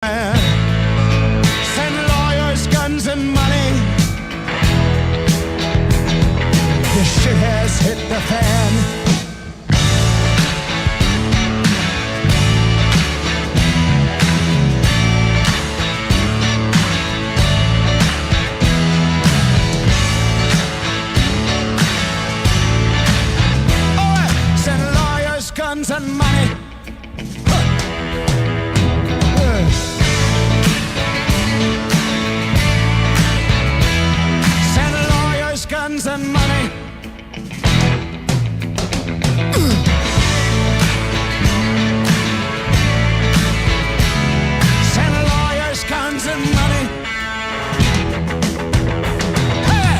Send lawyers, guns, and money. This shit has hit the fan. Send lawyers, guns, and money. Send lawyers, guns, and money. Send lawyers, guns, and money. Hey!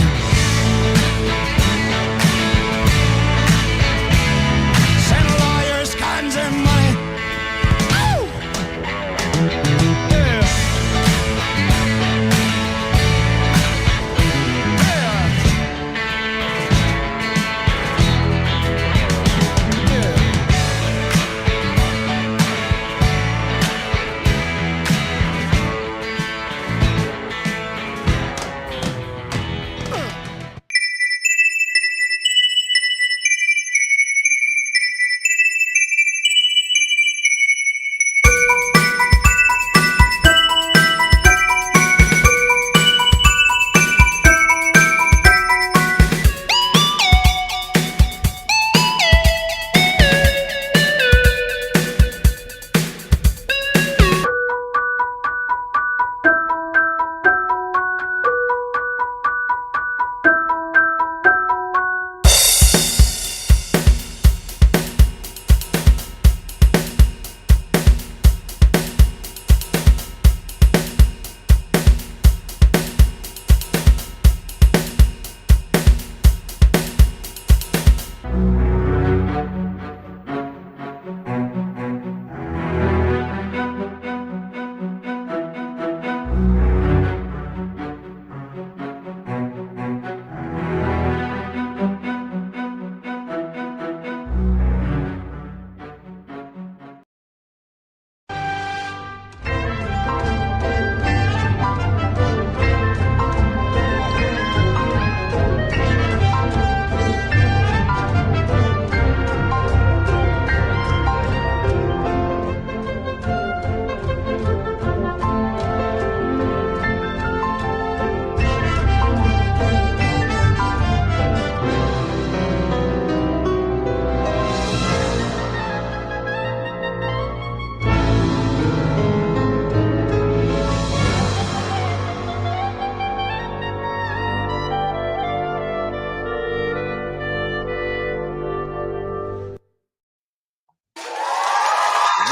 Send lawyers, guns, and money. Ow! Yeah.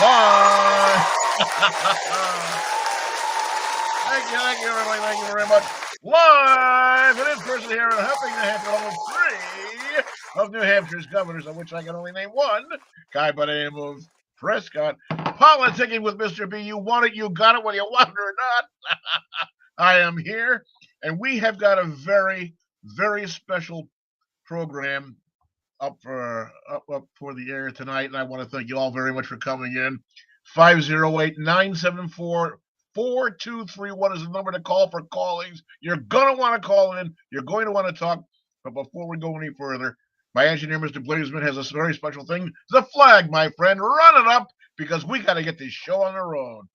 Live. Thank you, everybody. Thank you very much. Live and in person here in Helping New Hampshire, home of 3 of New Hampshire's governors, of which I can only name one guy by the name of Prescott. Politicking with Mr. B. You want it, you got it, whether you want it or not. I am here, and we have got a very, very special program up for the air tonight, and I want to thank you all very much for coming in. 508-974-4231 is the number to call for callings. You're going to want to call in. You're going to want to talk. But before we go any further, my engineer, Mr. Blazeman, has a very special thing. The flag, my friend. Run it up, because we got to get this show on the road.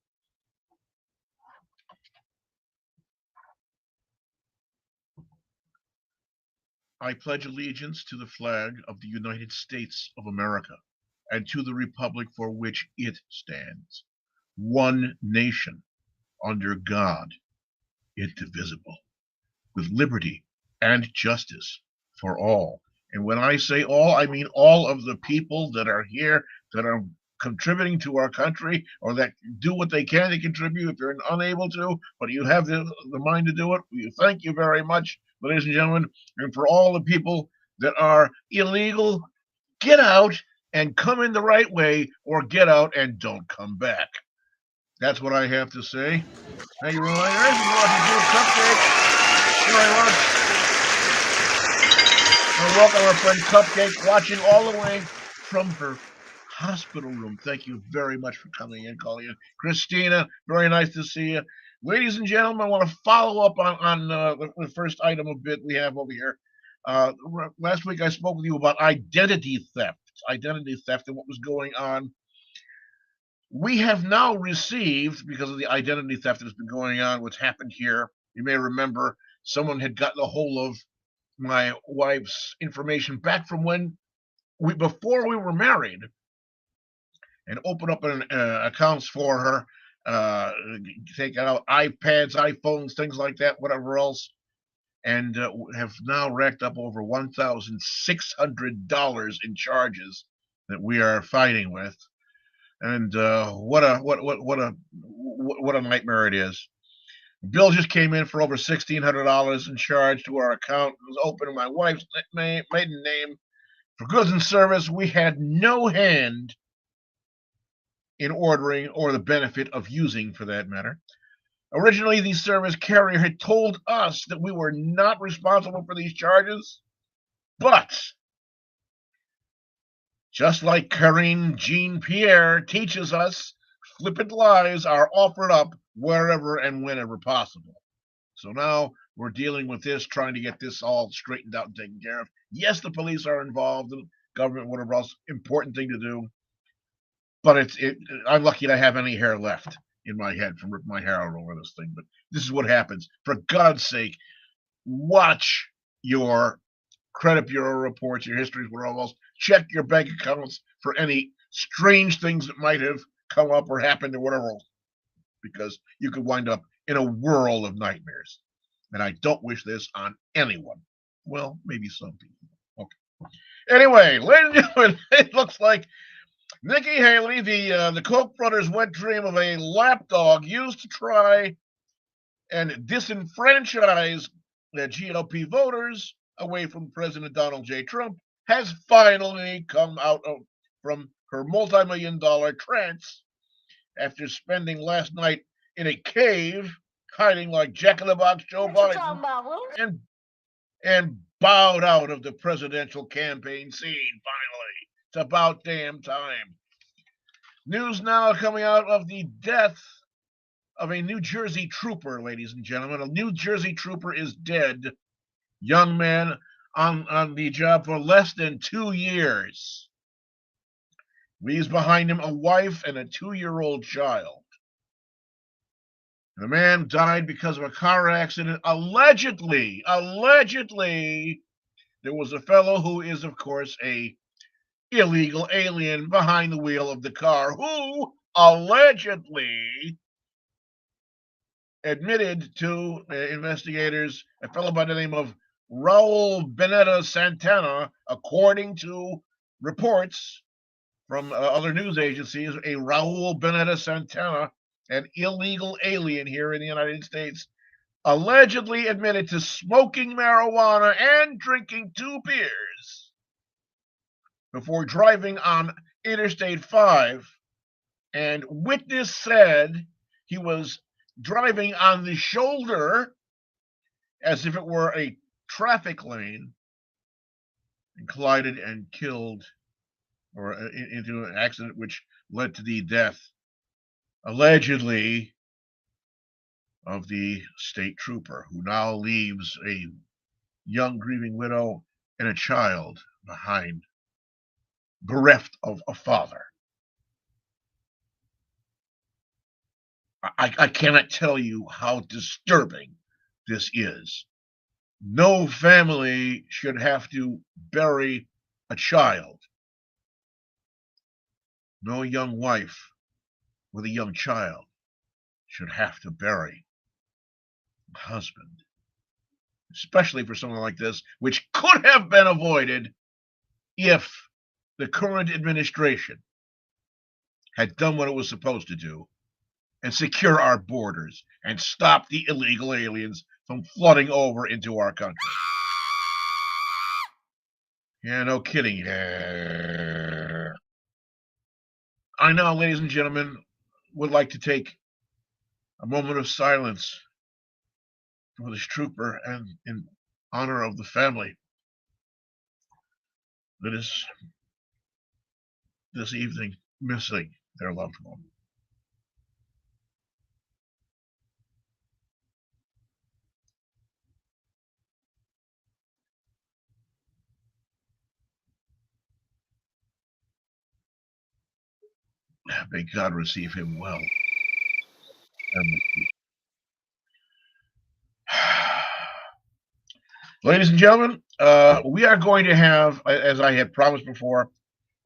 I pledge allegiance to the flag of the United States of America and to the republic for which it stands, one nation, under God, indivisible, with liberty and justice for all. And when I say all, I mean all of the people that are here, that are contributing to our country, or that do what they can to contribute. If you're unable to, but you have the mind to do it, we thank you very much, ladies and gentlemen. And for all the people that are illegal, get out and come in the right way, or get out and don't come back. That's what I have to say. Thank you, Ryan. You're watching Blue Cupcake. Thank you very much. And welcome our friend Cupcake, watching all the way from her hospital room. Thank you very much for coming in, calling in. Christina, very nice to see you. Ladies and gentlemen, I want to follow up on the first item a bit we have over here. Last week I spoke with you about identity theft and what was going on. We have now received, because of the identity theft that's been going on, what's happened here. You may remember someone had gotten a hold of my wife's information back from when before we were married, and opened up accounts for her, taking out iPads, iPhones, things like that, whatever else, and have now racked up over $1,600 in charges that we are fighting with. And what a nightmare it is. Bill just came in for over $1,600 in charge to our account. It was open in my wife's maiden name for goods and service we had no hand in ordering or the benefit of using, for that matter. Originally, the service carrier had told us that we were not responsible for these charges, but just like Karine Jean-Pierre teaches us, flippant lies are offered up wherever and whenever possible. So now we're dealing with this, trying to get this all straightened out and taken care of. Yes, the police are involved, and government, whatever else, important thing to do. But I'm lucky to have any hair left in my head from ripping my hair out over this thing. But this is what happens. For God's sake, watch your credit bureau reports, your histories, whatever else. Check your bank accounts for any strange things that might have come up or happened or whatever else, because you could wind up in a whirl of nightmares. And I don't wish this on anyone. Well, maybe some people. Okay. Anyway, ladies and gentlemen, it looks like Nikki Haley, the Koch brothers' wet dream of a lapdog used to try and disenfranchise the GOP voters away from President Donald J. Trump, has finally come out from her multi-million-dollar trance after spending last night in a cave, hiding like Jack-in-the-Box Joe Biden, and bowed out of the presidential campaign scene, finally. It's about damn time. News now coming out of the death of a New Jersey trooper, ladies and gentlemen. A New Jersey trooper is dead. Young man on the job for less than 2 years. Leaves behind him a wife and a 2-year-old child. The man died because of a car accident. Allegedly, there was a fellow who is, of course, a illegal alien behind the wheel of the car who allegedly admitted to investigators, a fellow by the name of Raul Benetta Santana, according to reports from other news agencies. A Raul Benetta Santana, an illegal alien here in the United States, allegedly admitted to smoking marijuana and drinking 2 beers before driving on Interstate 5. And witness said he was driving on the shoulder as if it were a traffic lane, and collided and killed, or into an accident which led to the death, allegedly, of the state trooper, who now leaves a young grieving widow and a child behind, bereft of a father. I cannot tell you how disturbing this is. No family should have to bury a child. No young wife with a young child should have to bury a husband, especially for something like this, which could have been avoided if the current administration had done what it was supposed to do and secure our borders and stop the illegal aliens from flooding over into our country. Yeah, no kidding. I now, ladies and gentlemen, would like to take a moment of silence for this trooper and in honor of the family that is this evening missing their loved one. May God receive him well. Ladies and gentlemen, we are going to have, as I had promised before,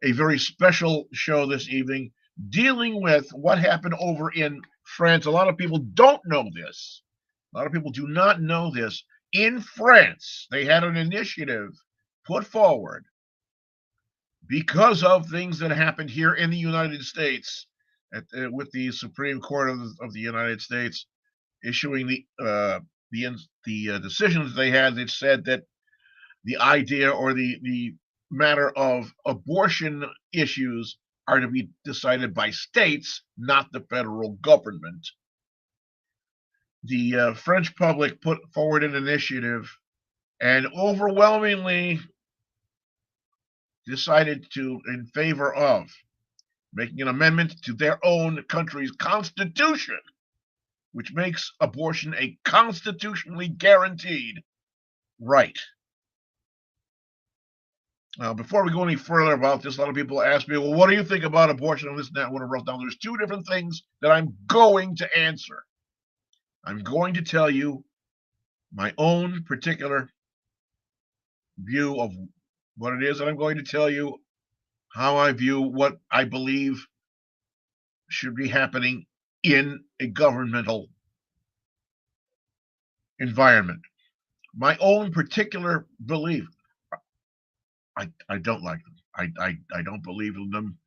a very special show this evening dealing with what happened over in France. A lot of people don't know this. A lot of people do not know this. In France, they had an initiative put forward because of things that happened here in the United States with the Supreme Court of the United States issuing the decisions they had that said that the idea or the matter of abortion issues are to be decided by states, not the federal government. The French public put forward an initiative and overwhelmingly decided in favor of making an amendment to their own country's constitution, which makes abortion a constitutionally guaranteed right. Now, before we go any further about this, a lot of people ask me, well, what do you think about abortion and this and that, whatever else? Now, there's two different things that I'm going to answer. I'm going to tell you my own particular view of what it is, and I'm going to tell you how I view what I believe should be happening in a governmental environment. My own particular belief, I don't like them. I don't believe in them.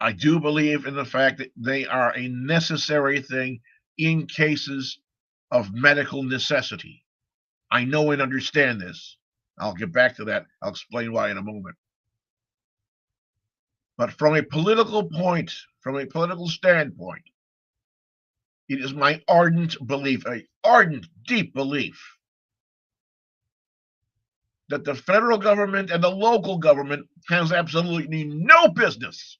I do believe in the fact that they are a necessary thing in cases of medical necessity. I know and understand this. I'll get back to that. I'll explain why in a moment. But from a political standpoint, it is my ardent belief, a ardent, deep belief, that the federal government and the local government has absolutely no business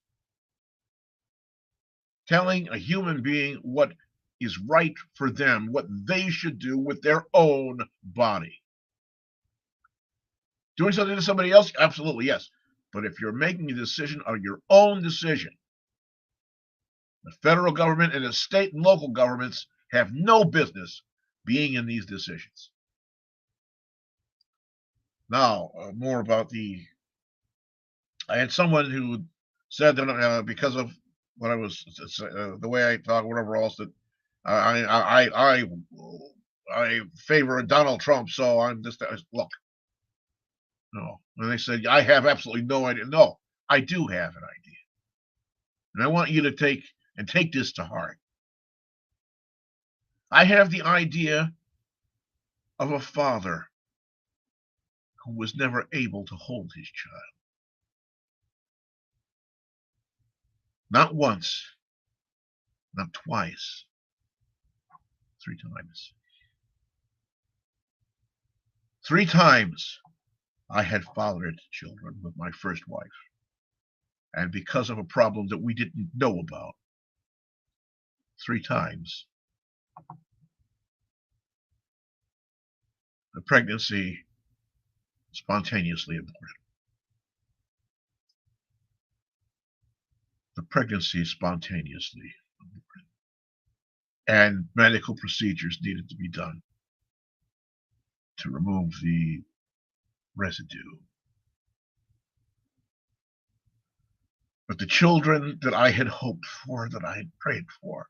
telling a human being what is right for them, what they should do with their own body. Doing something to somebody else? Absolutely, yes. But if you're making a decision on your own decision, the federal government and the state and local governments have no business being in these decisions. Now, more about I had someone who said that because of what I was, the way I talk, whatever else, that I favor Donald Trump, so I'm just look. No, and they said I have absolutely no idea. No, I do have an idea, and I want you to take this to heart. I have the idea of a father who was never able to hold his child. Not once, not twice, 3 times. 3 times I had fathered children with my first wife. And because of a problem that we didn't know about, 3 times, the pregnancy spontaneously aborted. The pregnancy spontaneously aborted. And medical procedures needed to be done to remove the residue. But the children that I had hoped for, that I had prayed for,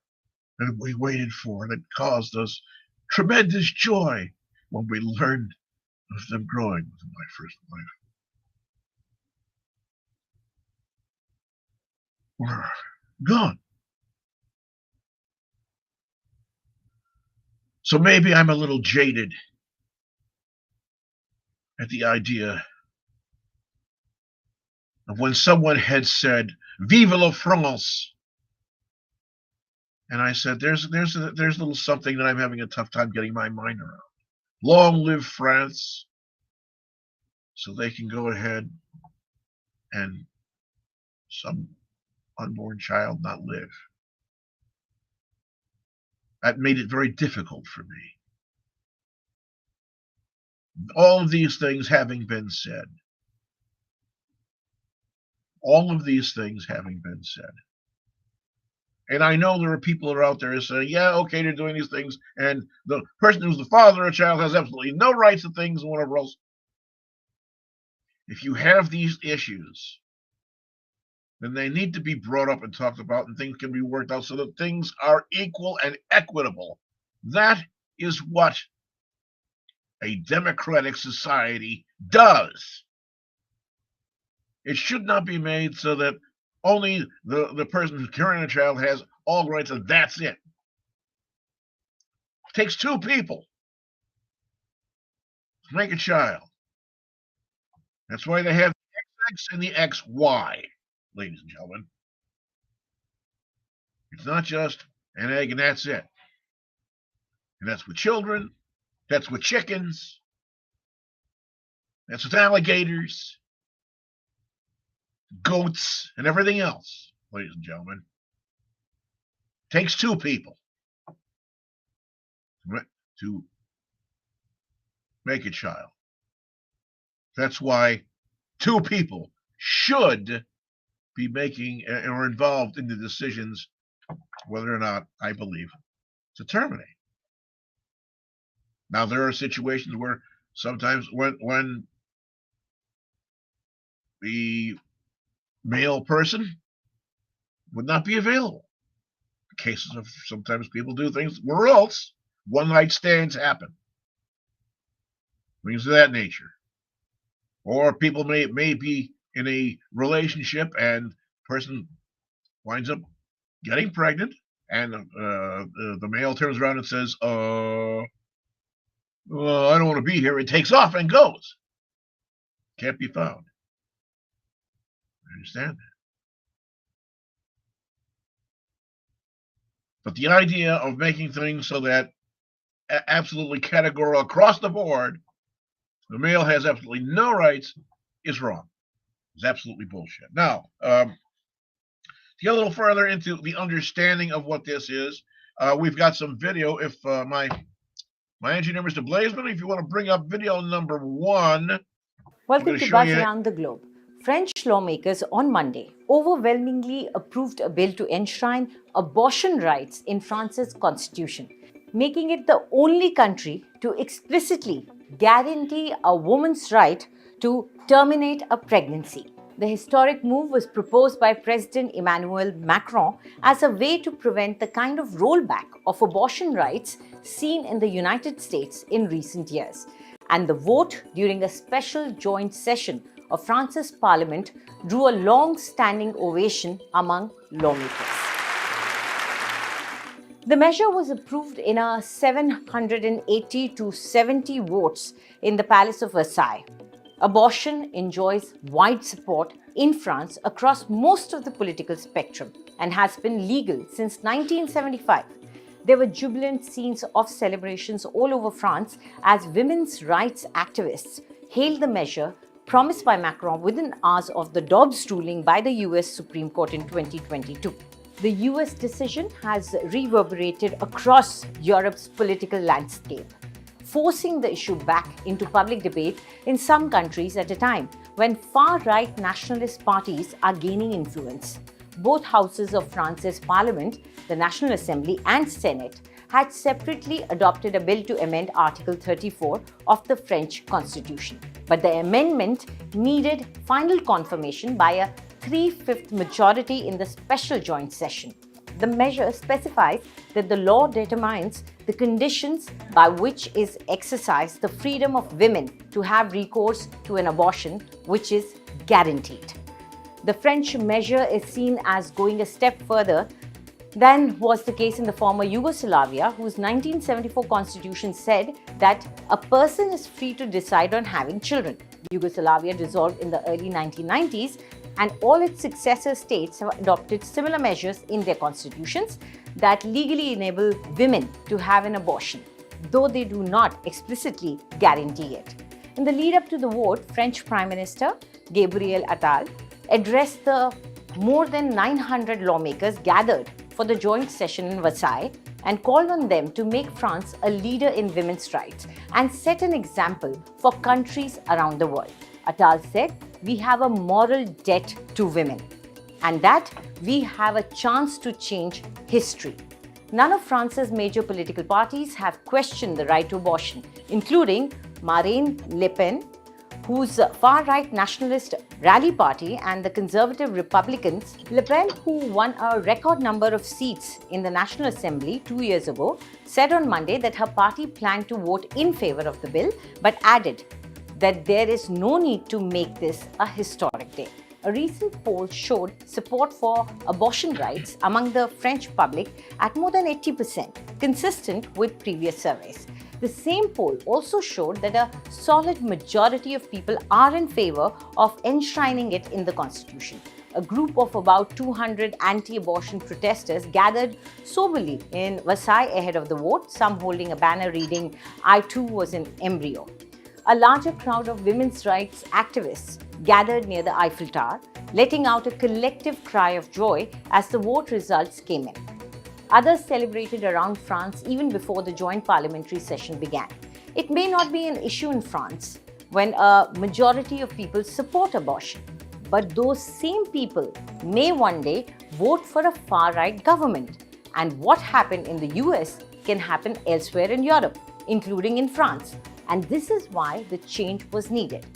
that we waited for, that caused us tremendous joy when we learned of them growing with my first wife, were gone. So maybe I'm a little jaded at the idea of when someone had said, "Vive la France," and I said, "There's a little something that I'm having a tough time getting my mind around. Long live France," so they can go ahead and some unborn child not live. That made it very difficult for me. All of these things having been said, and I know there are people that are out there saying, yeah, okay, they're doing these things, and the person who's the father of a child has absolutely no rights to things and whatever else. If you have these issues, then they need to be brought up and talked about, and things can be worked out so that things are equal and equitable. That is what a democratic society does. It should not be made so that only the person who's carrying a child has all rights and that's it. It takes two people to make a child. That's why they have the XX and the XY, ladies and gentlemen. It's not just an egg and that's it. And that's with children, that's with chickens, that's with alligators, goats, and everything else, ladies and gentlemen. It takes two people to make a child. That's why two people should be making or involved in the decisions whether or not, I believe, to terminate. Now, there are situations where sometimes when the male person would not be available. Cases of sometimes people do things where else one-night stands happen. Things of that nature. Or people may be in a relationship and the person winds up getting pregnant, and the male turns around and says, I don't want to be here. It takes off and goes. Can't be found. I understand that. But the idea of making things so that absolutely categorical across the board, the male has absolutely no rights, is wrong. It's absolutely bullshit. Now, to get a little further into the understanding of what this is, we've got some video. If my engineer, Mr. Blazeman, if you want to bring up video number 1. Welcome to Buzz Around the Globe. French lawmakers on Monday overwhelmingly approved a bill to enshrine abortion rights in France's constitution, making it the only country to explicitly guarantee a woman's right to terminate a pregnancy. The historic move was proposed by President Emmanuel Macron as a way to prevent the kind of rollback of abortion rights seen in the United States in recent years. And the vote during a special joint session of France's parliament drew a long-standing ovation among lawmakers. The measure was approved in a 780 to 70 votes in the Palace of Versailles. Abortion enjoys wide support in France across most of the political spectrum and has been legal since 1975. There were jubilant scenes of celebrations all over France as women's rights activists hailed the measure promised by Macron within hours of the Dobbs ruling by the US Supreme Court in 2022. The US decision has reverberated across Europe's political landscape, forcing the issue back into public debate in some countries at a time when far-right nationalist parties are gaining influence. Both houses of France's parliament, the National Assembly and Senate, had separately adopted a bill to amend Article 34 of the French Constitution. But the amendment needed final confirmation by a 3/5 majority in the special joint session. The measure specifies that the law determines the conditions by which is exercised the freedom of women to have recourse to an abortion, which is guaranteed. The French measure is seen as going a step further than was the case in the former Yugoslavia, whose 1974 constitution said that a person is free to decide on having children. Yugoslavia dissolved in the early 1990s, and all its successor states have adopted similar measures in their constitutions that legally enable women to have an abortion, though they do not explicitly guarantee it. In the lead up to the vote, French Prime Minister Gabriel Attal addressed the more than 900 lawmakers gathered for the joint session in Versailles and called on them to make France a leader in women's rights and set an example for countries around the world. Attal said, "We have a moral debt to women, and that we have a chance to change history." None of France's major political parties have questioned the right to abortion, including Marine Le Pen, whose far-right nationalist rally party, and the conservative Republicans. Le Pen, who won a record number of seats in the National Assembly 2 years ago, said on Monday that her party planned to vote in favor of the bill, but added that there is no need to make this a historic day. A recent poll showed support for abortion rights among the French public at more than 80%, consistent with previous surveys. The same poll also showed that a solid majority of people are in favor of enshrining it in the Constitution. A group of about 200 anti-abortion protesters gathered soberly in Versailles ahead of the vote, some holding a banner reading, "I too was an embryo." A larger crowd of women's rights activists gathered near the Eiffel Tower, letting out a collective cry of joy as the vote results came in. Others celebrated around France even before the joint parliamentary session began. It may not be an issue in France when a majority of people support abortion, but those same people may one day vote for a far-right government. And what happened in the US can happen elsewhere in Europe, including in France. And this is why the change was needed.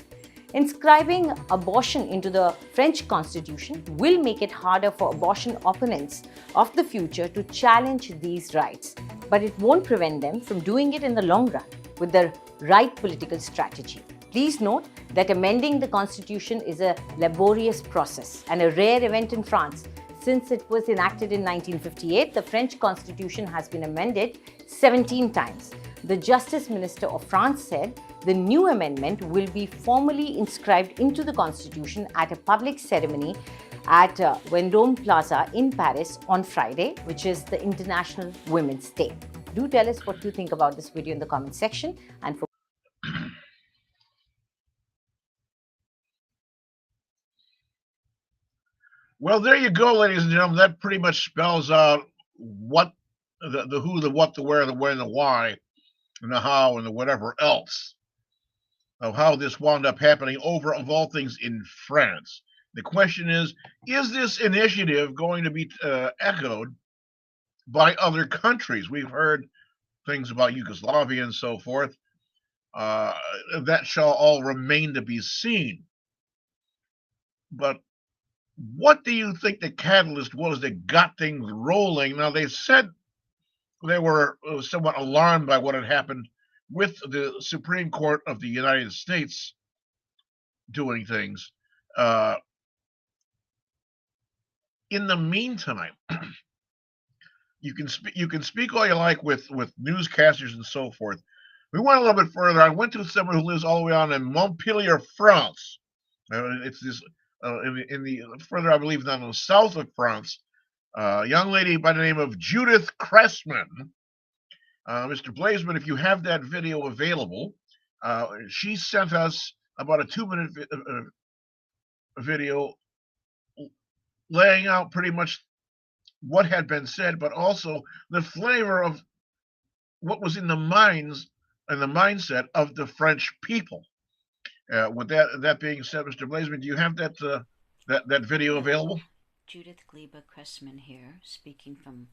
Inscribing abortion into the French Constitution will make it harder for abortion opponents of the future to challenge these rights, but it won't prevent them from doing it in the long run with the right political strategy. Please note that amending the Constitution is a laborious process and a rare event in France. Since it was enacted in 1958, the French Constitution has been amended 17 times. The Justice Minister of France said the new amendment will be formally inscribed into the Constitution at a public ceremony at Vendôme Plaza in Paris on Friday, which is the International Women's Day. Do tell us what you think about this video in the comment section. And for Well, there you go, ladies and gentlemen. That pretty much spells out what the who, the what, the where, the when, the why, and the how, and the whatever else of how this wound up happening over, of all things, in France. The question is this initiative going to be echoed by other countries? We've heard things about Yugoslavia and so forth. That shall all remain to be seen. But what do you think the catalyst was that got things rolling? Now, they said they were somewhat alarmed by what had happened with the Supreme Court of the United States doing things. In the meantime, you can speak all you like with newscasters and so forth. We went a little bit further. I went to someone who lives all the way on in Montpellier, France. It's this in the further, I believe, down in the south of France. A young lady by the name of Judith Cressman. Mr. Blazeman, if you have that video available, she sent us about a 2-minute video laying out pretty much what had been said, but also the flavor of what was in the minds and the mindset of the French people. With that being said, Mr. Blazeman, do you have that video available? Judith Gleba-Cressman here, speaking from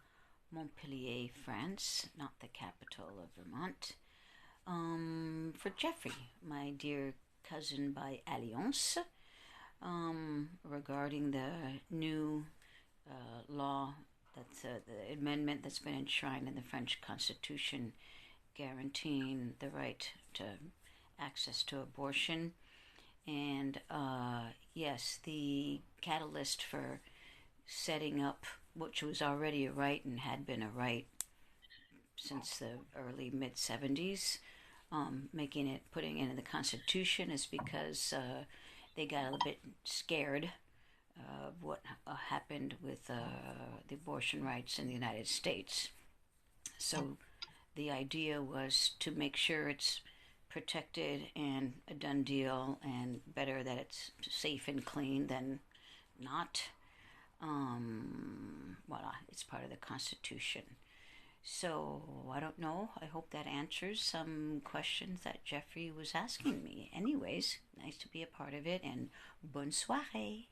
Montpellier, France, not the capital of Vermont. For Jeffrey, my dear cousin by alliance, regarding the new law, that's the amendment that's been enshrined in the French Constitution, guaranteeing the right to access to abortion. And yes, the catalyst for setting up, which was already a right and had been a right since the early mid-70s, putting it in the Constitution, is because they got a little bit scared of what happened with the abortion rights in the United States. So the idea was to make sure it's protected and a done deal, and better that it's safe and clean than not. Voila, it's part of the Constitution. So I don't know. I hope that answers some questions that Jeffrey was asking me. Anyways, nice to be a part of it, and bonne soirée.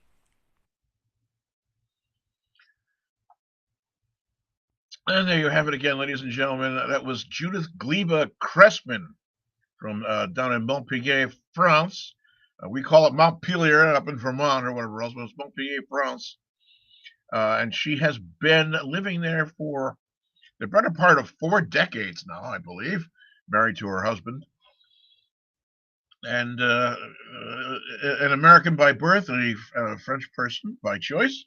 And there you have it again, ladies and gentlemen. That was Judith Gleba Cressman from down in Montpellier, France. We call it Montpelier up in Vermont or whatever else, but it's Montpellier, France. And she has been living there for the better part of 4 decades now, I believe, married to her husband. And an American by birth and a French person by choice.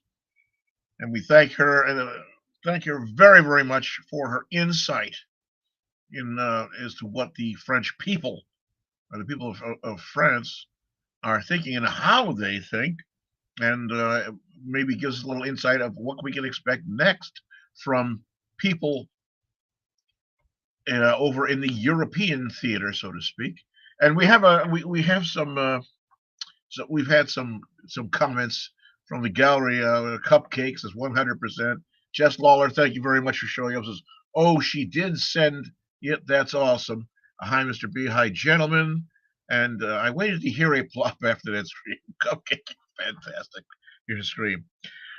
And we thank her and thank her very, very much for her insight in as to what the French people, or the people of France, are thinking and how they think, and maybe gives us a little insight of what we can expect next from people over in the European theater, so to speak. And we have some so we've had some comments from the gallery. Cupcakes is 100%. Jess Lawler, thank you very much for showing up. Says, oh, she did send it. That's awesome. Hi, Mr. B. Hi, gentlemen. And I waited to hear a plop after that scream. Cupcake, fantastic. Here's a scream.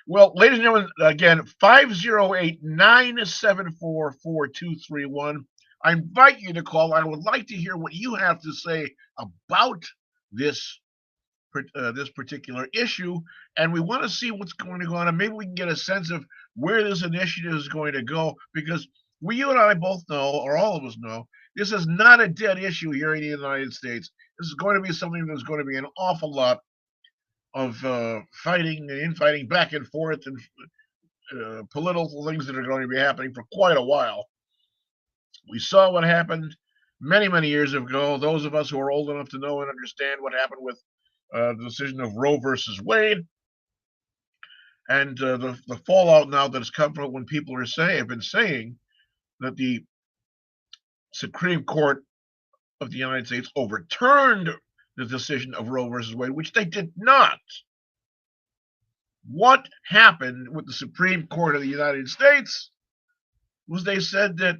Well, ladies and gentlemen, again, 508-974-4231. I invite you to call. I would like to hear what you have to say about this particular issue, and we want to see what's going to go on, and maybe we can get a sense of where this initiative is going to go, because you and I both know, or all of us know, this is not a dead issue here in the United States. This is going to be something that's going to be an awful lot of fighting and infighting back and forth, and political things that are going to be happening for quite a while. We saw what happened many, many years ago. Those of us who are old enough to know and understand what happened with the decision of Roe versus Wade, and the fallout now that has come from it when people have been saying that the Supreme Court of the United States overturned the decision of Roe versus Wade, which they did not. What happened with the Supreme Court of the United States was they said that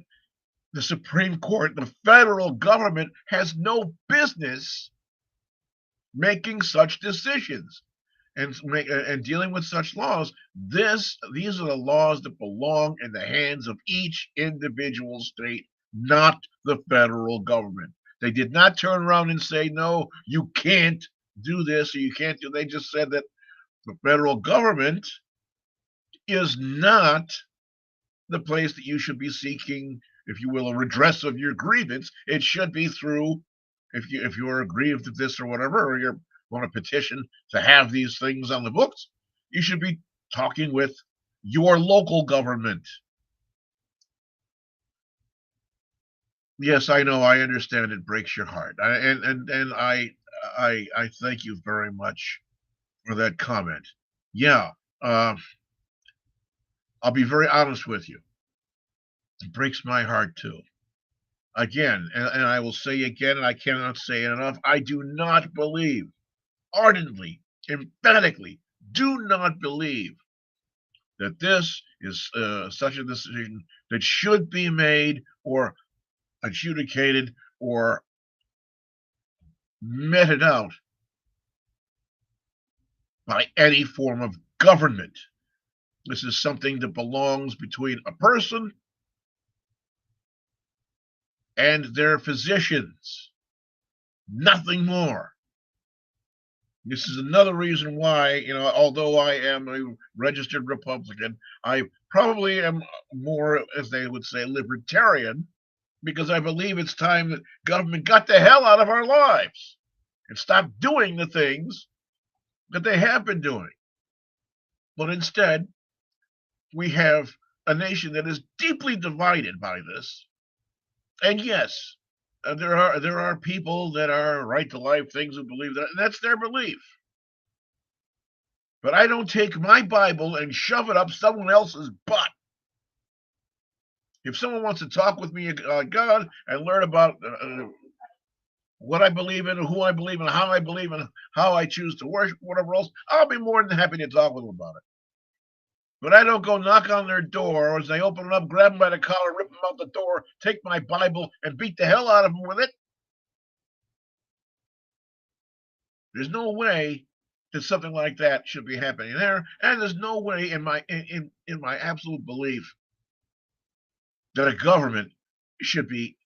the Supreme Court, the federal government, has no business making such decisions and dealing with such laws. These are the laws that belong in the hands of each individual state, not the federal government. They did not turn around and say, no, you can't do this or you can't do. They just said that the federal government is not the place that you should be seeking, if you will, a redress of your grievance. It should be through, if you are aggrieved at this or whatever, or you want a petition to have these things on the books, you should be talking with your local government. Yes, I know. I understand. It breaks your heart, and I thank you very much for that comment. Yeah, I'll be very honest with you. It breaks my heart too. Again, and I will say again, and I cannot say it enough, I do not believe, ardently, emphatically, do not believe that this is such a decision that should be made or adjudicated or meted out by any form of government. This is something that belongs between a person and their physicians, nothing more. This is another reason why, although I am a registered Republican, I probably am more, as they would say, libertarian, because I believe it's time that government got the hell out of our lives and stopped doing the things that they have been doing. But instead, we have a nation that is deeply divided by this. And yes, there are people that are right to life things who believe that, and that's their belief. But I don't take my Bible and shove it up someone else's butt. If someone wants to talk with me about God and learn about what I believe in, who I believe in, how I believe in, how I choose to worship, whatever else, I'll be more than happy to talk with them about it. But I don't go knock on their door, or as they open it up, grab them by the collar, rip them out the door, take my Bible, and beat the hell out of them with it. There's no way that something like that should be happening there, and there's no way in my absolute belief that a government should be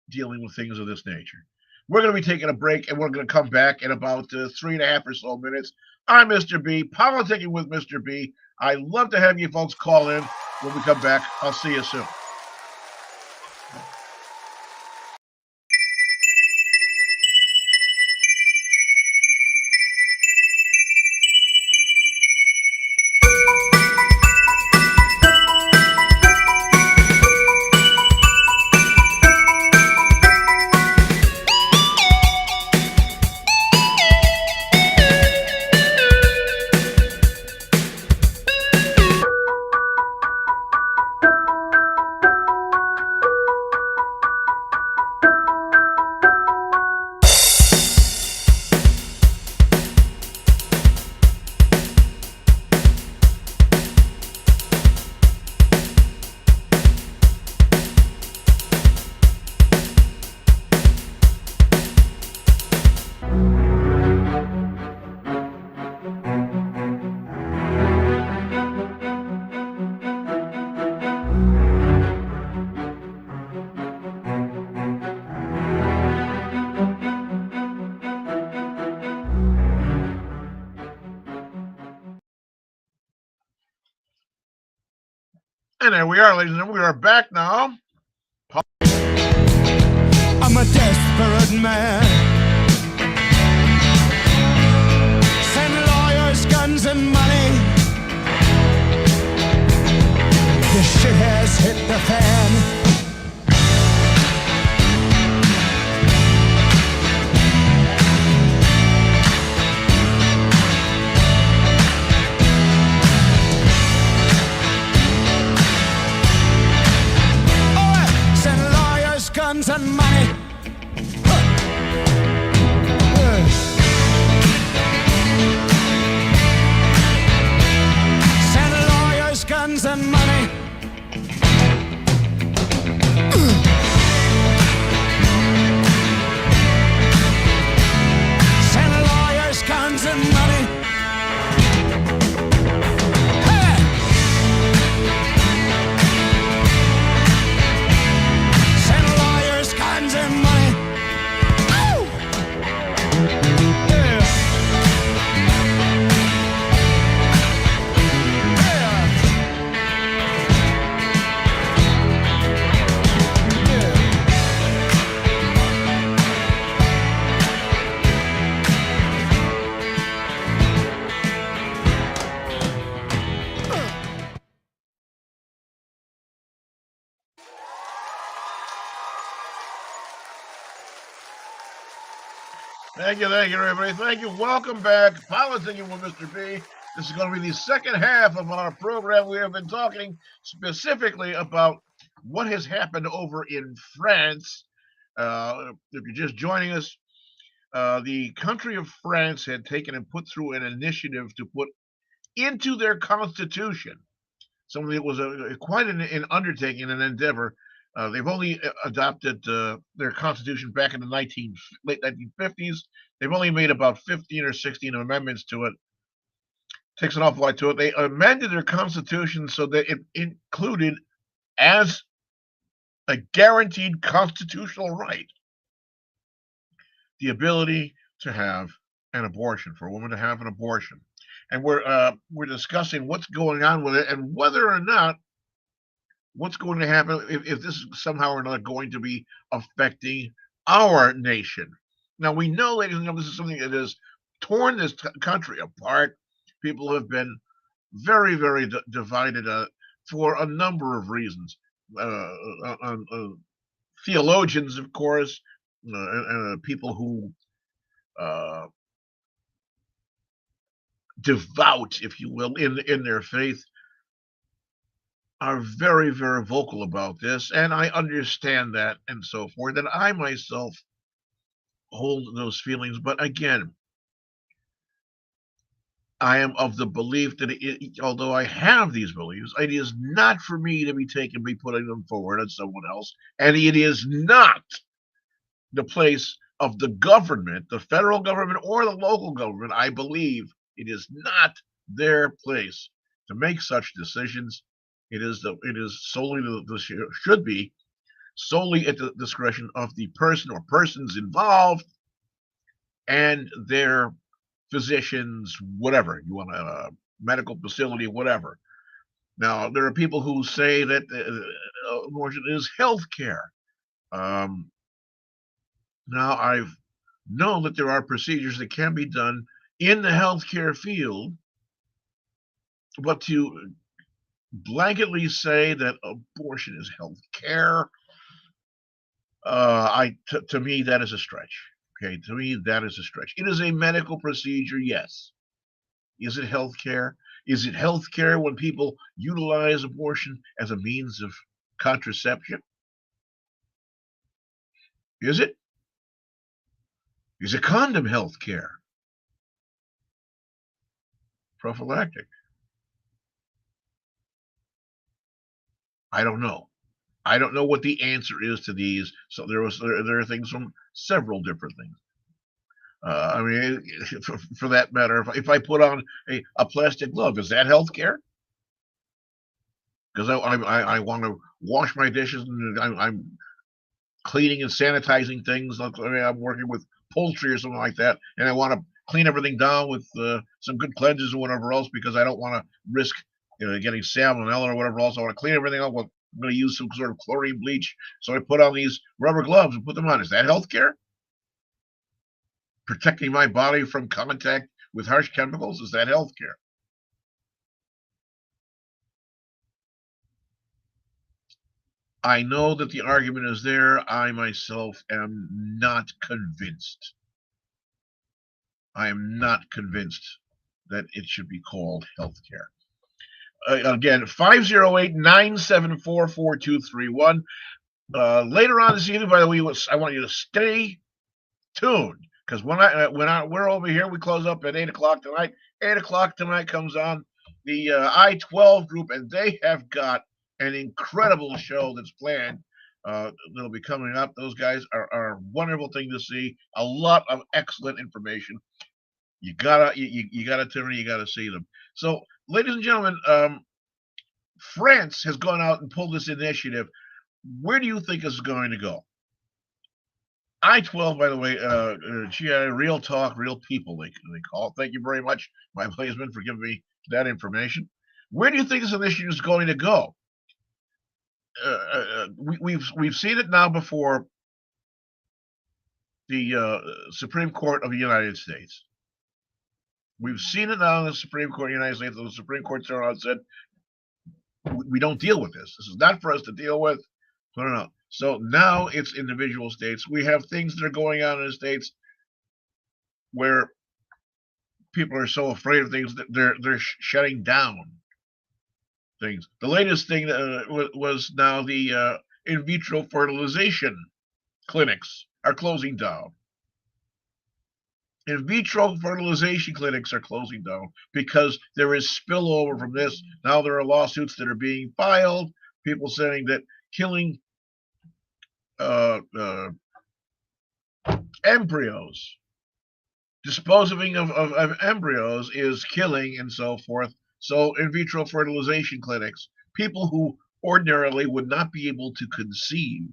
dealing with things of this nature. We're going to be taking a break, and we're going to come back in about 3.5 or so minutes. I'm Mr. B, politicking with Mr. B. I love to have you folks call in when we come back. I'll see you soon. And there we are, ladies and gentlemen. We are back now. I'm a desperate man. Send lawyers, guns, and money. This shit has hit the fan. And money. Send lawyers, guns, and money. Send lawyers, guns, and money. Thank you, everybody. Thank you. Welcome back. Politicking with Mr. B. This is going to be the second half of our program. We have been talking specifically about what has happened over in France. If you're just joining us, the country of France had taken and put through an initiative to put into their constitution something that was quite an undertaking, an endeavor. They've only adopted their constitution back in the late 1950s. They've only made about 15 or 16 amendments to it. Takes an awful lot to it. They amended their constitution so that it included as a guaranteed constitutional right the ability to have an abortion, for a woman to have an abortion. And we're discussing what's going on with it and whether or not what's going to happen if this is somehow or not going to be affecting our nation. Now, we know, ladies and gentlemen, this is something that has torn this country apart. People have been very, very divided for a number of reasons. Theologians, of course, people who devout, if you will, in their faith, are very, very vocal about this, and I understand that and so forth. And I myself hold those feelings, but again, I am of the belief that although I have these beliefs, it is not for me to be putting them forward on someone else, and it is not the place of the government, the federal government or the local government. I believe it is not their place to make such decisions. It is solely should be solely at the discretion of the person or persons involved and their physicians, whatever you want, a medical facility, whatever. Now, there are people who say that abortion is health care. Um, Now, I've known that there are procedures that can be done in the healthcare field, but to blanketly say that abortion is health care, to me that is a stretch. Okay, to me that is a stretch. It is a medical procedure, yes. Is it health care? Is it health care when people utilize abortion as a means of contraception? Is it? Is a condom health care? Prophylactic? I don't know. I don't know what the answer is to these. So there are things from several different things. I mean, for that matter, if I put on a plastic glove, is that healthcare? Because I want to wash my dishes and I'm cleaning and sanitizing things. Like, I mean, I'm working with poultry or something like that, and I want to clean everything down with some good cleansers or whatever else because I don't want to risk getting salmonella or whatever else. I want to clean everything up. With, I'm going to use some sort of chlorine bleach, so I put on these rubber gloves and put them on. Is that healthcare? Protecting my body from contact with harsh chemicals? Is that healthcare? I know that the argument is there. I myself am not convinced. I am not convinced that it should be called healthcare. Again, 508-974-4231. Later on this evening, by the way, I want you to stay tuned because we're over here, we close up at 8 o'clock tonight. 8 o'clock tonight comes on the I-12 group, and they have got an incredible show that's planned. That'll be coming up. Those guys are a wonderful thing to see. A lot of excellent information. You gotta tune in. You gotta see them. So, ladies and gentlemen, France has gone out and pulled this initiative. Where do you think it's going to go? I-12, by the way, GI, Real Talk, Real People, they call it. Thank you very much, my Blazeman, for giving me that information. Where do you think this initiative is going to go? We've seen it now before the Supreme Court of the United States. We've seen it now in the Supreme Court of the United States. The Supreme Court turned around and said, we don't deal with this. This is not for us to deal with. No. So now it's individual states. We have things that are going on in the states where people are so afraid of things that they're shutting down things. The latest thing was now the in vitro fertilization clinics are closing down. In vitro fertilization clinics are closing down because there is spillover from this. Now there are lawsuits that are being filed. People saying that killing embryos, disposing of embryos is killing and so forth. So in vitro fertilization clinics, people who ordinarily would not be able to conceive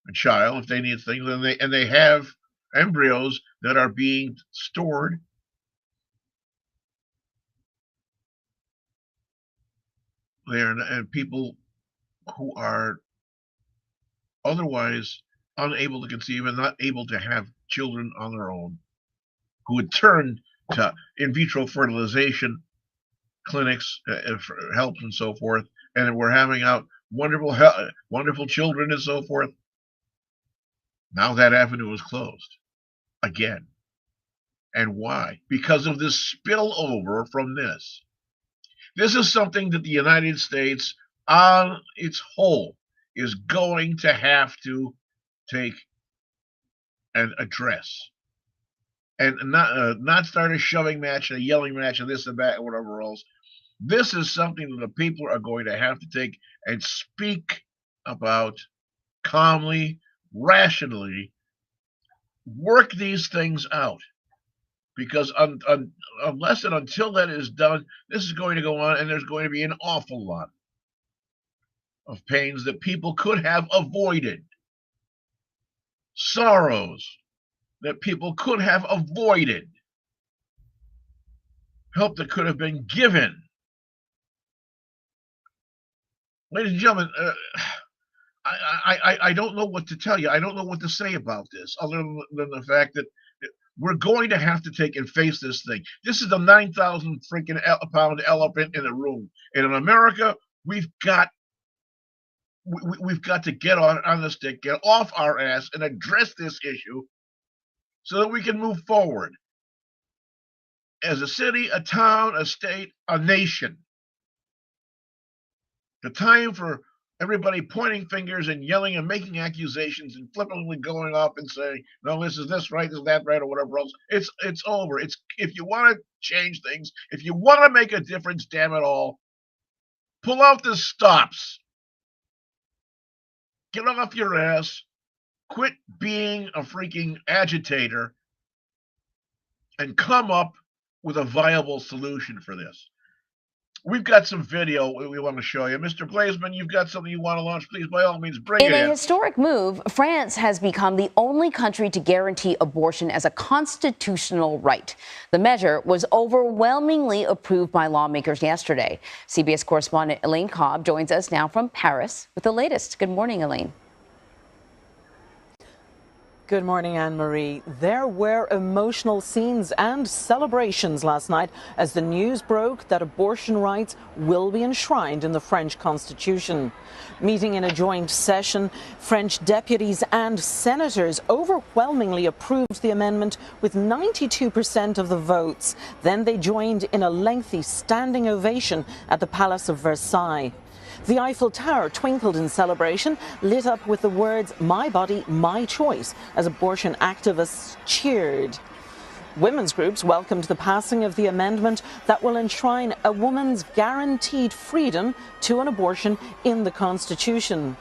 a child if they need things, and they have embryos that are being stored there, and people who are otherwise unable to conceive and not able to have children on their own, who would turn to in vitro fertilization clinics for help and so forth, and we're having out wonderful children and so forth. Now that avenue is closed again. And why? Because of this spillover from this. This is something that the United States on its whole is going to have to take and address. and not start a shoving match, a yelling match, and this and that, and whatever else. This is something that the people are going to have to take and speak about calmly, rationally, work these things out. Because unless and until that is done, this is going to go on, and there's going to be an awful lot of pains that people could have avoided, sorrows that people could have avoided, help that could have been given. Ladies and gentlemen, I don't know what to tell you. I don't know what to say about this, other than the fact that we're going to have to take and face this thing. This is the 9,000 freaking pound elephant in the room. And in America, we've got to get on the stick, get off our ass, and address this issue so that we can move forward as a city, a town, a state, a nation. The time for everybody pointing fingers and yelling and making accusations and flippantly going off and saying, no, this is this right, this is that right, or whatever else. It's over. It's, if you want to change things, if you want to make a difference, damn it all, pull out the stops. Get off your ass. Quit being a freaking agitator and come up with a viable solution for this. We've got some video we want to show you. Mr. Blazeman, you've got something you want to launch. Please, by all means, bring it in. In a historic move, France has become the only country to guarantee abortion as a constitutional right. The measure was overwhelmingly approved by lawmakers yesterday. CBS correspondent Elaine Cobb joins us now from Paris with the latest. Good morning, Elaine. Good morning, Anne-Marie. There were emotional scenes and celebrations last night as the news broke that abortion rights will be enshrined in the French constitution. Meeting in a joint session, French deputies and senators overwhelmingly approved the amendment with 92% of the votes. Then they joined in a lengthy standing ovation at the Palace of Versailles. The Eiffel Tower twinkled in celebration, lit up with the words, "My body, my choice," as abortion activists cheered. Women's groups welcomed the passing of the amendment that will enshrine a woman's guaranteed freedom to an abortion in the Constitution.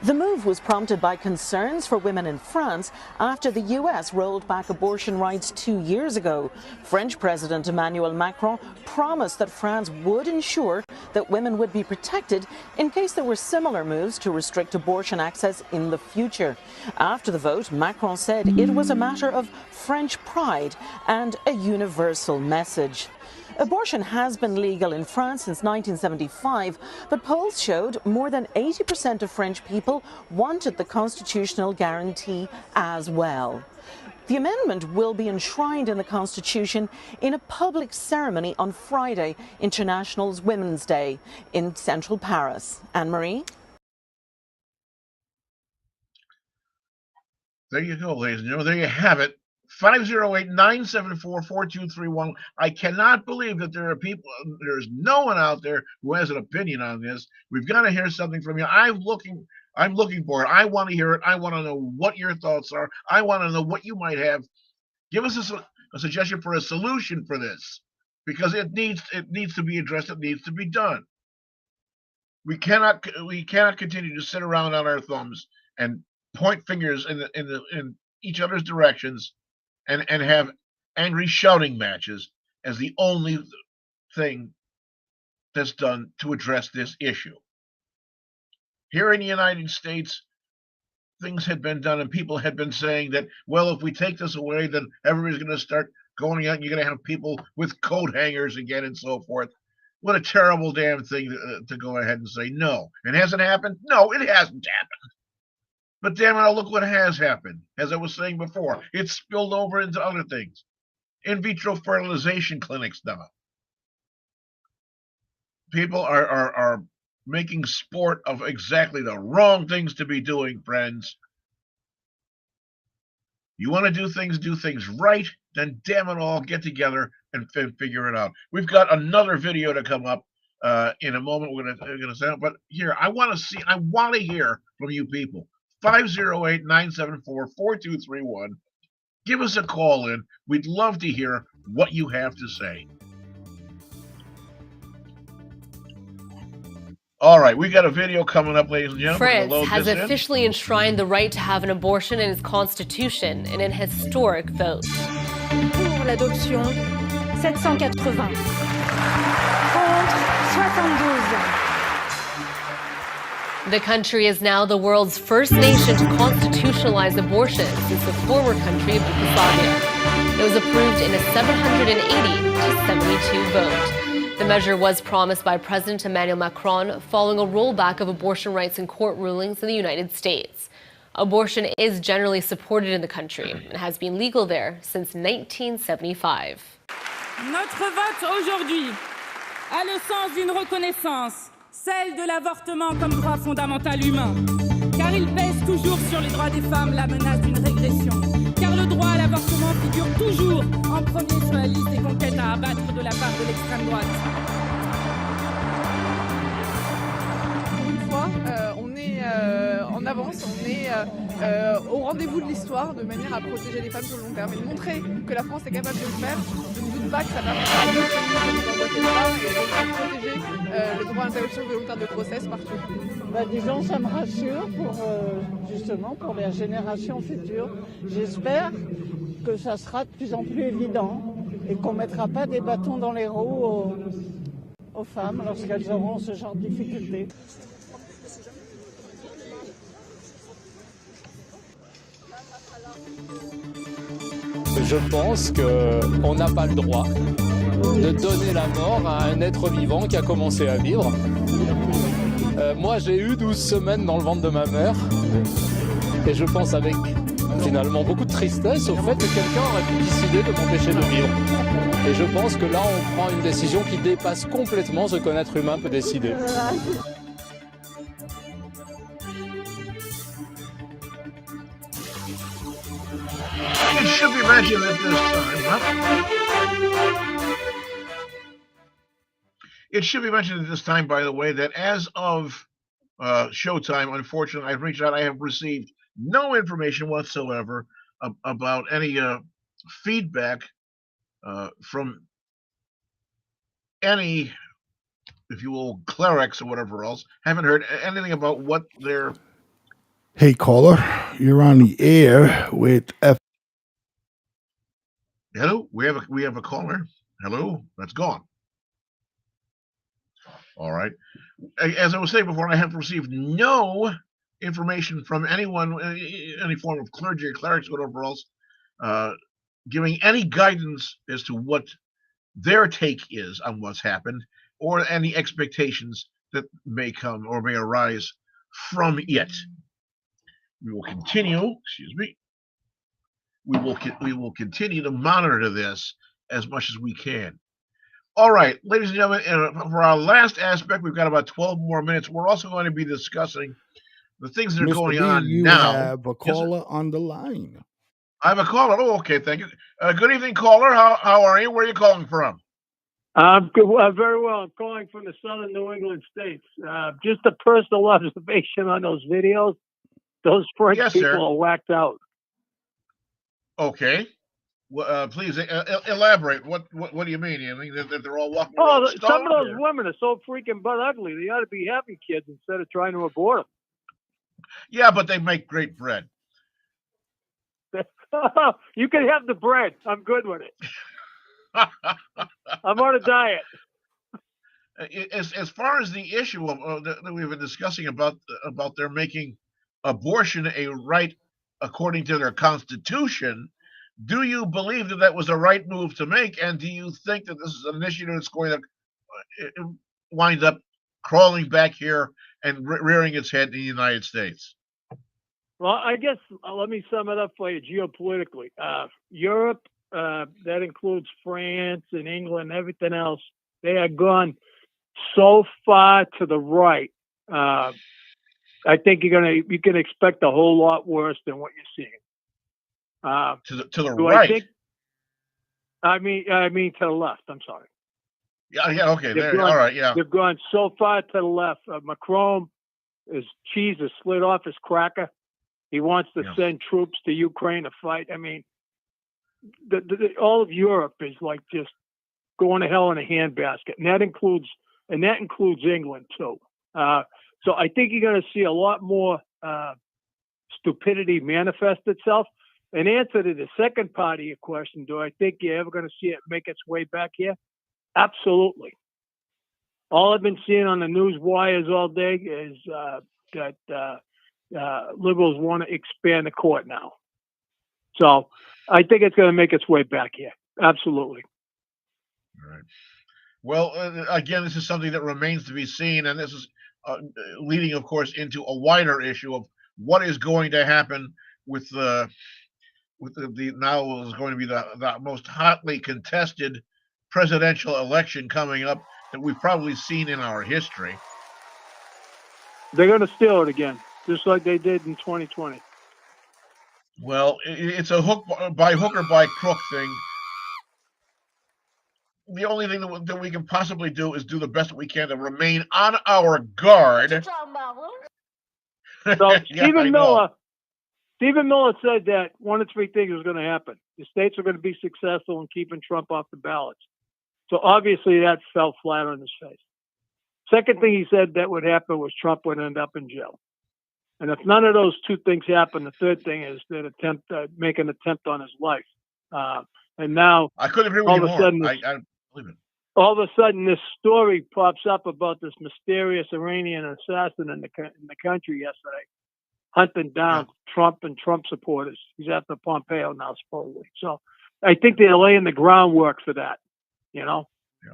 The move was prompted by concerns for women in France after the US rolled back abortion rights 2 years ago. French President Emmanuel Macron promised that France would ensure that women would be protected in case there were similar moves to restrict abortion access in the future. After the vote, Macron said it was a matter of French pride and a universal message. Abortion has been legal in France since 1975, but polls showed more than 80% of French people wanted the constitutional guarantee as well. The amendment will be enshrined in the Constitution in a public ceremony on Friday, International Women's Day, in central Paris. Anne-Marie? There you go, ladies and gentlemen. There you have it. 508-974-4231. I cannot believe that there are people, there's no one out there who has an opinion on this. We've got to hear something from you. I'm looking for it. I want to hear it. I want to know what your thoughts are. I want to know what you might have. Give us a suggestion for a solution for this, because it needs to be addressed. It needs to be done. We cannot continue to sit around on our thumbs and point fingers in each other's directions and have angry shouting matches as the only thing that's done to address this issue. Here in the United States, things had been done and people had been saying that, well, if we take this away, then everybody's going to start going out and you're going to have people with coat hangers again and so forth. What a terrible damn thing to go ahead and say no. It hasn't happened? No, it hasn't happened. But damn it, look what has happened. As I was saying before, it's spilled over into other things. In vitro fertilization clinics now. People are making sport of exactly the wrong things to be doing, friends. You want to do things right, then damn it all, get together and figure it out. We've got another video to come up in a moment. We're gonna send it, but here I want to hear from you people. 508-974-4231. give us a call in. We'd love to hear what you have to say. All right, we got a video coming up, ladies and gentlemen. France Load has this in. officially enshrined the right to have an abortion in its constitution in an historic vote. Pour l'adoption, 780. Contre, 72. The country is now the world's first nation to constitutionalize abortion since the former country of Yugoslavia. It was approved in a 780 to 72 vote. The measure was promised by President Emmanuel Macron following a rollback of abortion rights in court rulings in the United States. Abortion is generally supported in the country and has been legal there since 1975. Notre vote aujourd'hui a le sens d'une reconnaissance, celle de l'avortement comme droit fondamental humain, car il pèse toujours sur les droits des femmes la menace d'une régression, car le droit à l'avortement figure toujours en premier sur la liste des conquêtes à abattre de la part de l'extrême droite. Une fois, on est en avance, on est au rendez-vous de l'histoire de manière à protéger les femmes sur le long terme et de montrer que la France est capable de le faire. Je ne doute pas que ça permettra à d'autres pays de nous emboîter le pas et de protéger le droit à l'interruption volontaire de grossesse partout. Disons, ça me rassure pour justement pour les générations futures. J'espère que ça sera de plus en plus évident et qu'on ne mettra pas des bâtons dans les roues aux femmes lorsqu'elles auront ce genre de difficultés. Je pense qu'on n'a pas le droit de donner la mort à un être vivant qui a commencé à vivre. Moi, j'ai eu 12 semaines dans le ventre de ma mère et je pense avec finalement beaucoup de tristesse au fait que quelqu'un aurait pu décider de m'empêcher de vivre. Et je pense que là, on prend une décision qui dépasse complètement ce qu'un être humain peut décider. It should be mentioned at this time. It should be mentioned at this time, by the way, that as of showtime, unfortunately, I've reached out. I have received no information whatsoever about any feedback from any, if you will, clerics or whatever else. Haven't heard anything about what they're. Hey, caller, you're on the air with Hello, we have a caller. Hello, that's gone. All right. As I was saying before, I have received no information from anyone, any form of clergy or clerics, whatever else, giving any guidance as to what their take is on what's happened or any expectations that may come or may arise from it. We will continue, excuse me. We will continue to monitor this as much as we can. All right, ladies and gentlemen, for our last aspect, we've got about 12 more minutes. We're also going to be discussing the things that are Mr. going B, on you now. have a caller on the line. I have a caller. Oh, okay, thank you. Good evening, caller. How are you? Where are you calling from? I'm good, very well. I'm calling from the southern New England states. Just a personal observation on those videos. Those French people are whacked out. Okay. Please elaborate. What do you mean? You mean that they're all walking around stoned, some of those women are so freaking butt ugly. They ought to be having kids instead of trying to abort them. Yeah, but they make great bread. You can have the bread. I'm good with it. I'm on a diet. As far as the issue that we've been discussing about their making abortion a right according to their constitution, do you believe that that was the right move to make? And do you think that this is an initiative that's going to wind up crawling back here and rearing its head in the United States? Well, I guess let me sum it up for you geopolitically. Europe, that includes France and England and everything else, they have gone so far to the right. I think you can expect a whole lot worse than what you're seeing. To the right. I mean to the left. I'm sorry. Yeah. Okay. All right. Yeah. They've gone so far to the left. Macron, his cheese is slid off his cracker. He wants to send troops to Ukraine to fight. I mean, all of Europe is like just going to hell in a handbasket, and that includes England too. So I think you're going to see a lot more stupidity manifest itself. In answer to the second part of your question, do I think you're ever going to see it make its way back here? Absolutely. All I've been seeing on the news wires all day is that liberals want to expand the court now. So I think it's going to make its way back here. Absolutely. All right. Well, again, this is something that remains to be seen, and this is leading, of course, into a wider issue of what is going to happen with the now is going to be the most hotly contested presidential election coming up that we've probably seen in our history. They're going to steal it again, just like they did in 2020. Well, it's a hook or by crook thing. The only thing that we can possibly do is do the best that we can to remain on our guard. So Yeah, Stephen Miller said that one of three things was going to happen. The states are going to be successful in keeping Trump off the ballots. So obviously that fell flat on his face. Second thing he said that would happen was Trump would end up in jail. And if none of those two things happen, the third thing is that make an attempt on his life. And now I couldn't agree with you more. I believe it. All of a sudden, this story pops up about this mysterious Iranian assassin in the country yesterday, hunting down Trump and Trump supporters. He's after Pompeo now, supposedly. So I think they're laying the groundwork for that. You know. Yeah.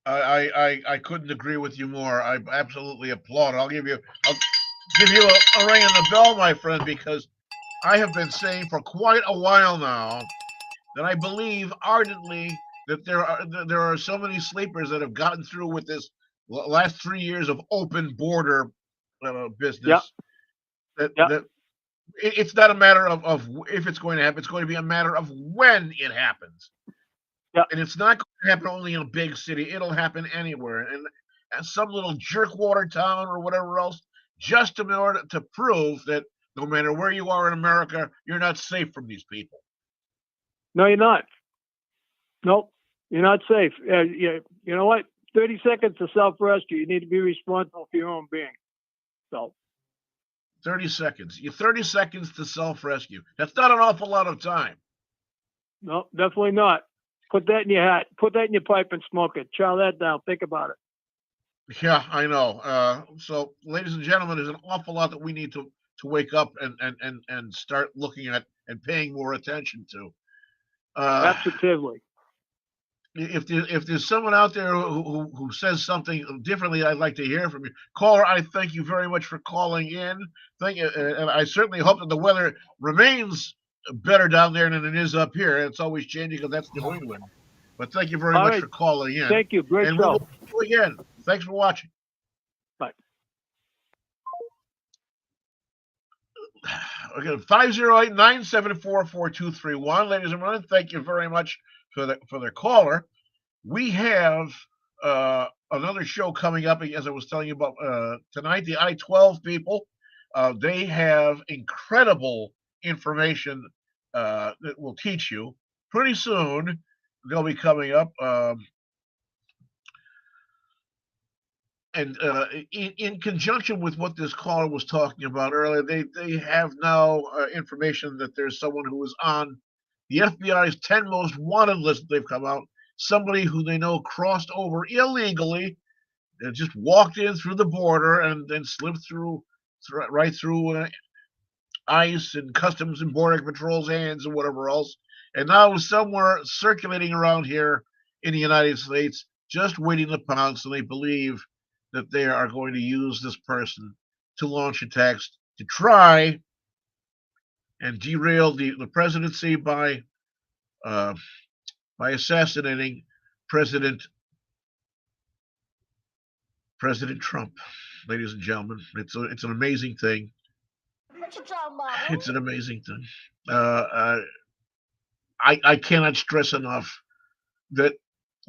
I couldn't agree with you more. I absolutely applaud it. I'll give you a ring in the bell, my friend, because I have been saying for quite a while now that I believe ardently that there are so many sleepers that have gotten through with this last 3 years of open border business. That it's not a matter of if it's going to happen. It's going to be a matter of when it happens. Yeah. And it's not going to happen only in a big city. It'll happen anywhere. And some little jerkwater town or whatever else, just in order to prove that no matter where you are in America, you're not safe from these people. No, you're not. Nope. You're not safe. You know what? 30 seconds to self-rescue. You need to be responsible for your own being. So 30 seconds. 30 seconds to self-rescue. That's not an awful lot of time. No, definitely not. Put that in your hat. Put that in your pipe and smoke it. Chow that down. Think about it. Yeah, I know. So, ladies and gentlemen, there's an awful lot that we need to wake up and start looking at and paying more attention to. Absolutely. If there's someone out there who says something differently, I'd like to hear from you. Caller, I thank you very much for calling in. Thank you, and I certainly hope that the weather remains better down there than it is up here. It's always changing because that's New England. But thank you very much for calling in. Thank you. Great and show. We'll again. Thanks for watching. Bye. Okay, 508-974-4231. Ladies and gentlemen, thank you very much for the caller. We have another show coming up, as I was telling you about tonight, the I-12 people. They have incredible information that will teach you. Pretty soon, they'll be coming up. And in conjunction with what this caller was talking about earlier, they have now information that there's someone who is on the FBI's 10 most wanted list. They've come out. Somebody who they know crossed over illegally and just walked in through the border and then slipped right through ICE and Customs and Border Patrol's hands and whatever else. And now somewhere circulating around here in the United States, just waiting to pounce, and they believe that they are going to use this person to launch attacks to try and derail the presidency by assassinating President Trump. Ladies and gentlemen, it's an amazing thing. It's an amazing thing. I cannot stress enough that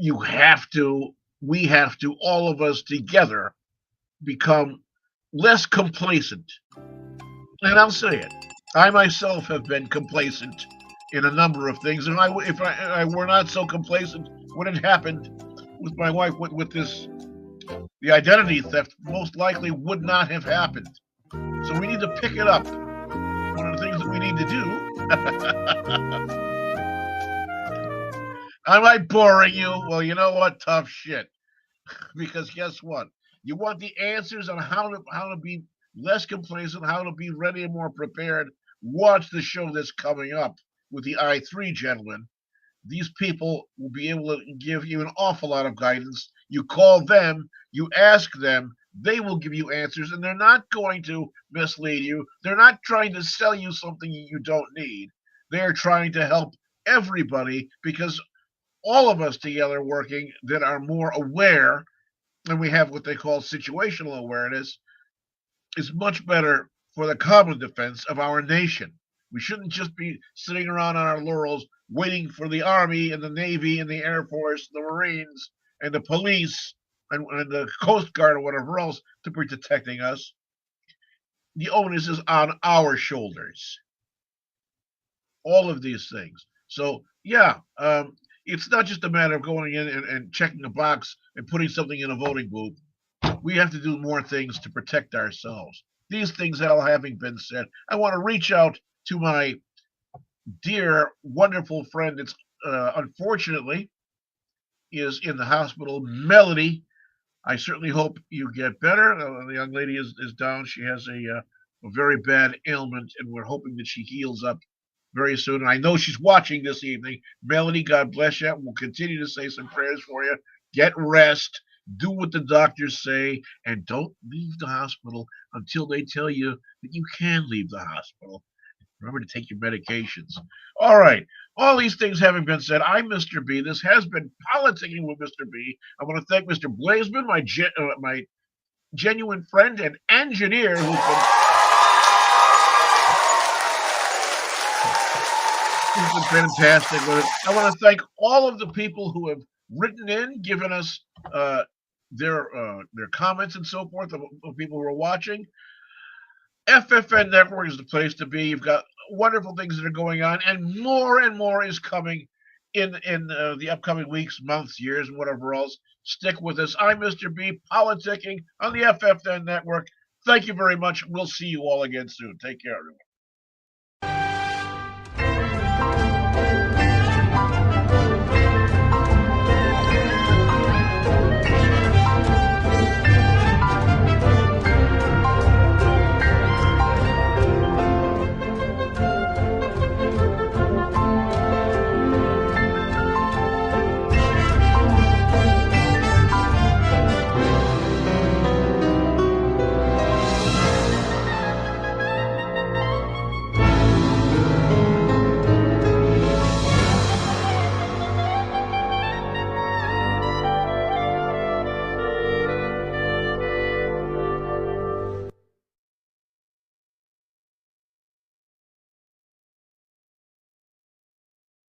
we have to, all of us together, become less complacent. And I'll say it. I myself have been complacent in a number of things. And if I were not so complacent when it happened with my wife, with the identity theft most likely would not have happened. So we need to pick it up. One of the things that we need to do. Am I boring you? Well, you know what? Tough shit. Because guess what? You want the answers on how to be less complacent, how to be ready and more prepared. Watch the show that's coming up with the I3 gentlemen. These people will be able to give you an awful lot of guidance. You call them, you ask them, they will give you answers, and they're not going to mislead you. They're not trying to sell you something you don't need. They're trying to help everybody, because all of us together working that are more aware, and we have what they call situational awareness, is much better for the common defense of our nation. We shouldn't just be sitting around on our laurels waiting for the Army and the Navy and the Air Force, the Marines and the police and the Coast Guard or whatever else to be protecting us. The onus is on our shoulders. All of these things. So, yeah, it's not just a matter of going in and checking a box and putting something in a voting booth. We have to do more things to protect ourselves. These things all having been said, I want to reach out to my dear, wonderful friend that's unfortunately is in the hospital, Melody. I certainly hope you get better. The young lady is down. She has a very bad ailment, and we're hoping that she heals up very soon. And I know she's watching this evening. Melody, God bless you. We'll continue to say some prayers for you. Get rest. Do what the doctors say, and don't leave the hospital until they tell you that you can leave the hospital. Remember to take your medications. All right. All these things having been said, I'm Mr. B. This has been Politicking with Mr. B. I want to thank Mr. Blazeman, my genuine friend and engineer who's been fantastic with it. I want to thank all of the people who have written in, given us their comments and so forth of people who are watching. FFN Network is the place to be. You've got wonderful things that are going on, and more is coming in the upcoming weeks, months, years, and whatever else. Stick with us. I'm Mr. B, politicking on the FFN Network. Thank you very much. We'll see you all again soon. Take care, everyone.